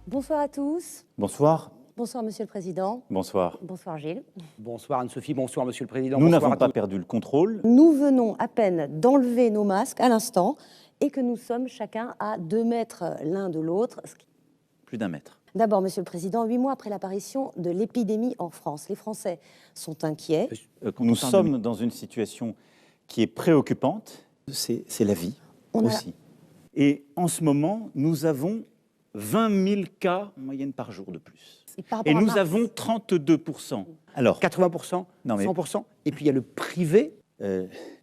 Bonsoir à tous. Bonsoir. Bonsoir, Monsieur le Président. Bonsoir. Bonsoir, Gilles. Bonsoir Anne-Sophie, bonsoir Monsieur le Président. Nous bonsoir n'avons à pas tous. perdu le contrôle. Nous venons à peine d'enlever nos masques à l'instant et que nous sommes chacun à 2 mètres l'un de l'autre. Plus d'1 mètre. D'abord, Monsieur le Président, 8 mois après l'apparition de l'épidémie en France, les Français sont inquiets. Nous sommes dans une situation qui est préoccupante. C'est la vie aussi. Et en ce moment, nous avons 20 000 cas en moyenne par jour de plus. Et nous avons 32%. Alors, 80%, non, mais, 100%, et puis il y a le privé.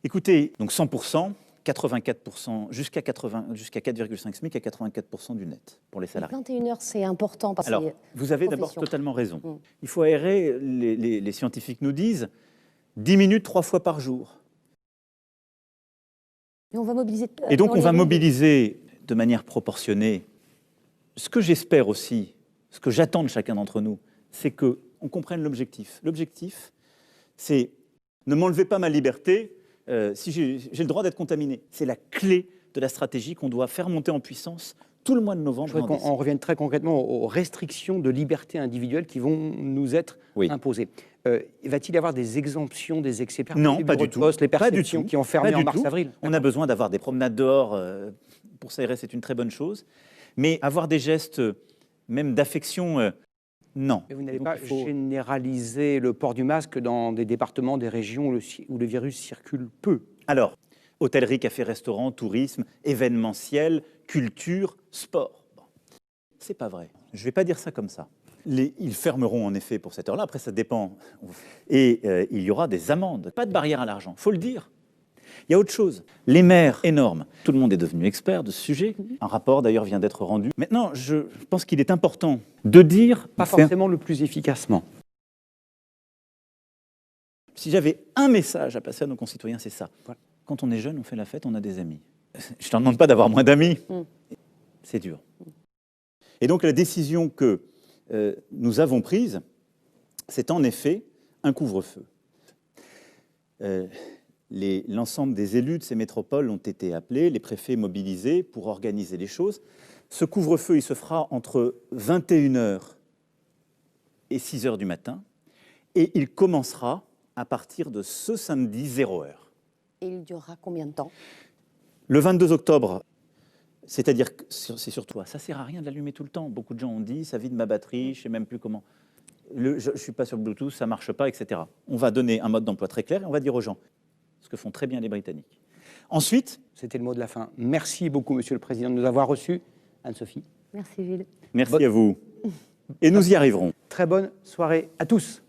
Écoutez, donc 100%, 84%, jusqu'à 4,5 SMIC à 84% du net pour les salariés. 21h, c'est important parce Alors, que vous avez d'abord totalement raison. Il faut aérer, les scientifiques nous disent, 10 minutes 3 fois par jour. Et on va mobiliser. Et donc on va mobiliser de manière proportionnée. Ce que j'espère aussi, ce que j'attends de chacun d'entre nous, c'est qu'on comprenne l'objectif. L'objectif, c'est ne m'enlevez pas ma liberté si j'ai le droit d'être contaminé. C'est la clé de la stratégie qu'on doit faire monter en puissance tout le mois de novembre. Je voudrais qu'on revienne très concrètement aux restrictions de liberté individuelle qui vont nous être imposées. Va-t-il y avoir des exemptions, des exceptions? Non, pas du tout. Les perceptions qui ont fermé en mars-avril. On a besoin d'avoir des promenades dehors. Pour s'aérer, c'est une très bonne chose. Mais avoir des gestes, même d'affection, non. Mais vous n'allez pas généraliser le port du masque dans des départements, des régions où le virus circule peu? Alors, hôtellerie, café, restaurant, tourisme, événementiel, culture, sport. Bon. C'est pas vrai. Je ne vais pas dire ça comme ça. Ils fermeront en effet pour cette heure-là. Après, ça dépend. Et il y aura des amendes. Pas de barrière à l'argent, il faut le dire. Il y a autre chose. Les maires, énormes. Tout le monde est devenu expert de ce sujet. Un rapport, d'ailleurs, vient d'être rendu. Maintenant, je pense qu'il est important de dire... Pas forcément le plus efficacement. Si j'avais un message à passer à nos concitoyens, c'est ça. Voilà. Quand on est jeune, on fait la fête, on a des amis. Je ne t'en demande pas d'avoir moins d'amis. C'est dur. Et donc, la décision que nous avons prise, c'est en effet un couvre-feu. L'ensemble des élus de ces métropoles ont été appelés, les préfets mobilisés pour organiser les choses. Ce couvre-feu, il se fera entre 21h et 6h du matin, et il commencera à partir de ce samedi 0h. Et il durera combien de temps? Le 22 octobre, c'est-à-dire que c'est sur toi. Ça ne sert à rien de l'allumer tout le temps. Beaucoup de gens ont dit, ça vide ma batterie, je ne sais même plus comment. Je ne suis pas sur Bluetooth, ça ne marche pas, etc. On va donner un mode d'emploi très clair et on va dire aux gens ce que font très bien les Britanniques. Ensuite... C'était le mot de la fin. Merci beaucoup, Monsieur le Président, de nous avoir reçus. Anne-Sophie. Merci, Gilles. Merci à vous. Et nous y arriverons. Très bonne soirée à tous.